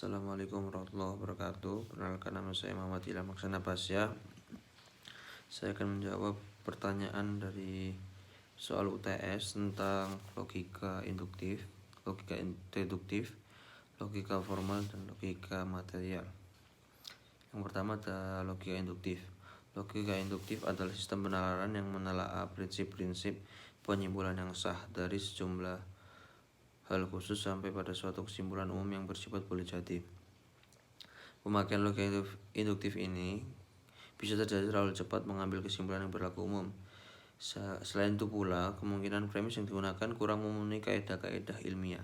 Assalamualaikum warahmatullahi wabarakatuh. Perkenalkan, nama saya Muhammad Ilham Aksana Pasya. Saya akan menjawab pertanyaan dari soal UTS tentang logika induktif, logika deduktif, logika formal, dan logika material. Yang pertama adalah logika induktif. Logika induktif adalah sistem penalaran yang menelaah prinsip-prinsip penyimpulan yang sah dari sejumlah hal khusus sampai pada suatu kesimpulan umum yang bersifat boleh jadi. Pemakaian logika induktif ini bisa terjadi terlalu cepat mengambil kesimpulan yang berlaku umum. Selain itu pula, kemungkinan premis yang digunakan kurang memenuhi kaidah-kaidah ilmiah.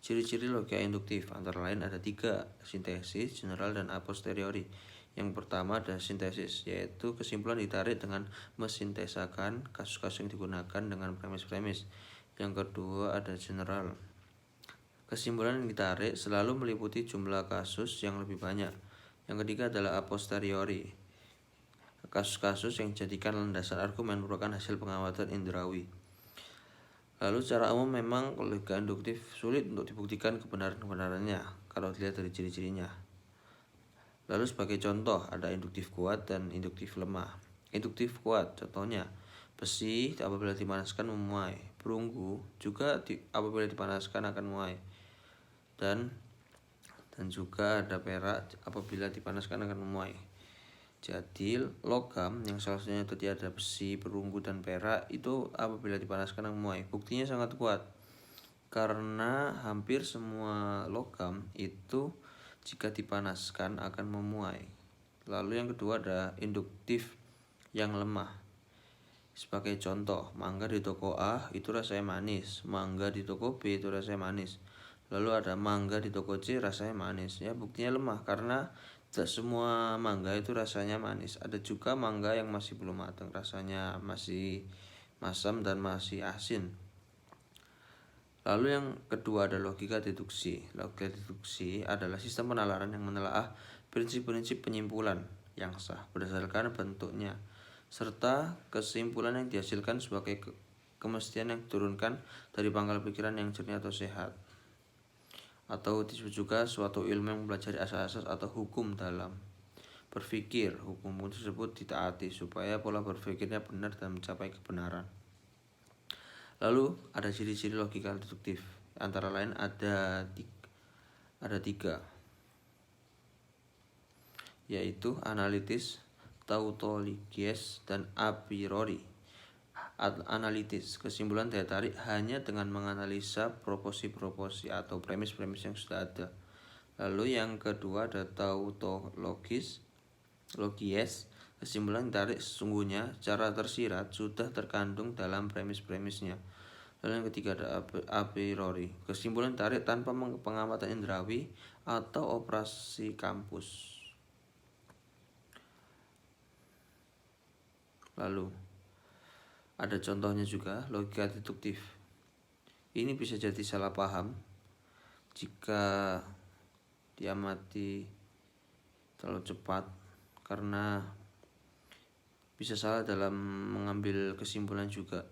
Ciri-ciri logika induktif antara lain ada 3: sintesis, general, dan a posteriori. Yang pertama ada sintesis, yaitu kesimpulan ditarik dengan mesintesakan kasus-kasus yang digunakan dengan premis-premis. Yang kedua ada general. Kesimpulan yang ditarik selalu meliputi jumlah kasus yang lebih banyak. Yang ketiga adalah a posteriori. Kasus-kasus yang dijadikan landasan argumen merupakan hasil pengamatan indrawi. Lalu secara umum memang logika induktif sulit untuk dibuktikan kebenarannya kalau dilihat dari ciri-cirinya. Lalu sebagai contoh ada induktif kuat dan induktif lemah. Induktif kuat contohnya besi apabila dipanaskan memuai, perunggu juga apabila dipanaskan akan memuai. Dan juga ada perak apabila dipanaskan akan memuai. Jadi logam yang salah satunya tadi ada besi, perunggu, dan perak itu apabila dipanaskan akan memuai. Buktinya sangat kuat karena hampir semua logam itu jika dipanaskan akan memuai. Lalu yang kedua ada induktif yang lemah. Sebagai contoh, mangga di toko A itu rasanya manis, mangga di toko B itu rasanya manis. Lalu ada mangga di toko C rasanya manis. Ya, buktinya lemah karena tidak semua mangga itu rasanya manis. Ada juga mangga yang masih belum matang, rasanya masih masam dan masih asin. Lalu yang kedua ada logika deduksi. Logika deduksi adalah sistem penalaran yang menelaah prinsip-prinsip penyimpulan yang sah berdasarkan bentuknya, serta kesimpulan yang dihasilkan sebagai kemestian yang diturunkan dari pangkal pikiran yang jernih atau sehat. Atau disebut juga suatu ilmu yang mempelajari asas-asas atau hukum dalam berpikir. Hukum tersebut ditaati supaya pola berpikirnya benar dan mencapai kebenaran. Lalu ada ciri-ciri logika deduktif. Antara lain ada 3, yaitu analitis, tautologies, dan a priori. Analitis, kesimpulan daya tarik hanya dengan menganalisa proporsi-proporsi atau premis-premis yang sudah ada. Lalu yang kedua ada tautologies, kesimpulan ditarik sesungguhnya secara tersirat sudah terkandung dalam premis-premisnya. Lalu yang ketiga ada a priori, kesimpulan ditarik tanpa pengamatan indrawi atau operasi kampus. Lalu ada contohnya juga logika deduktif. Ini bisa jadi salah paham jika diamati terlalu cepat karena bisa salah dalam mengambil kesimpulan juga.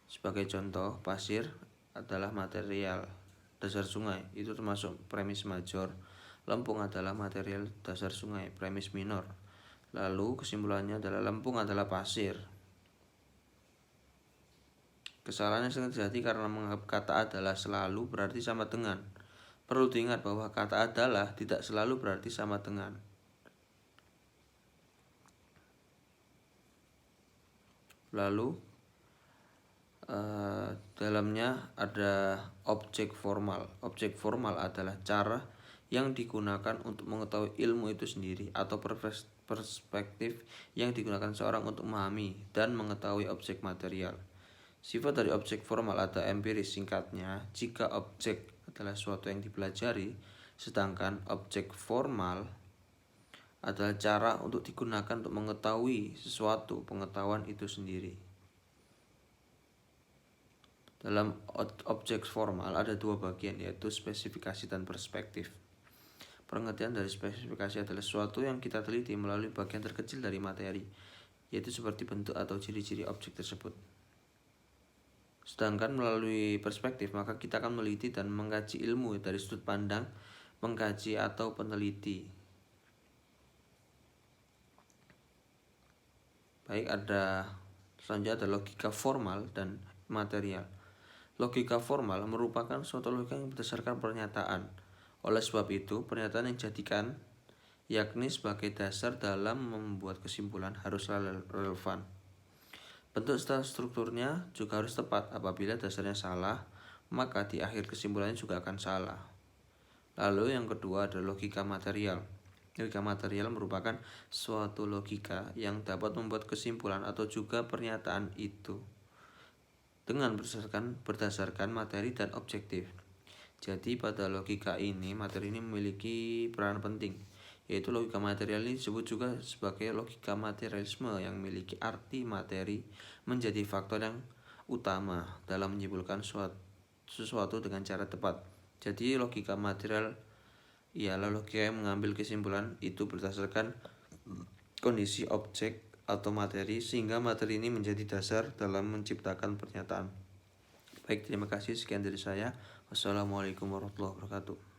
Sebagai contoh, pasir adalah material dasar sungai, itu termasuk premis major. Lempung adalah material dasar sungai, premis minor. Lalu kesimpulannya adalah lempung adalah pasir. Kesalahan yang sering terjadi karena menganggap kata adalah selalu berarti sama dengan. Perlu diingat bahwa kata adalah tidak selalu berarti sama dengan. Lalu dalamnya ada objek formal. Objek formal adalah cara yang digunakan untuk mengetahui ilmu itu sendiri atau perspektif yang digunakan seorang untuk memahami dan mengetahui objek material. Sifat dari objek formal ada empiris, singkatnya jika objek adalah sesuatu yang dipelajari, sedangkan objek formal adalah cara untuk digunakan untuk mengetahui sesuatu pengetahuan itu sendiri. Dalam objek formal ada 2 bagian, yaitu spesifikasi dan perspektif. Pengertian dari spesifikasi adalah sesuatu yang kita teliti melalui bagian terkecil dari materi, yaitu seperti bentuk atau ciri-ciri objek tersebut. Sedangkan melalui perspektif, maka kita akan meliti dan mengkaji ilmu dari sudut pandang pengkaji atau peneliti. Baik, selanjutnya ada logika formal dan material. Logika formal merupakan suatu logika yang berdasarkan pernyataan. Oleh sebab itu, pernyataan yang dijadikan yakni sebagai dasar dalam membuat kesimpulan harus relevan. Bentuk strukturnya juga harus tepat. Apabila dasarnya salah, maka di akhir kesimpulannya juga akan salah. Lalu yang kedua adalah logika material. Logika material merupakan suatu logika yang dapat membuat kesimpulan atau juga pernyataan itu dengan berdasarkan materi dan objektif. Jadi pada logika ini, materi ini memiliki peran penting, yaitu logika material ini disebut juga sebagai logika materialisme yang memiliki arti materi menjadi faktor yang utama dalam menyimpulkan sesuatu dengan cara tepat. Jadi logika material ialah logika yang mengambil kesimpulan itu berdasarkan kondisi objek atau materi, sehingga materi ini menjadi dasar dalam menciptakan pernyataan. Baik, terima kasih. Sekian dari saya. Wassalamualaikum warahmatullahi wabarakatuh.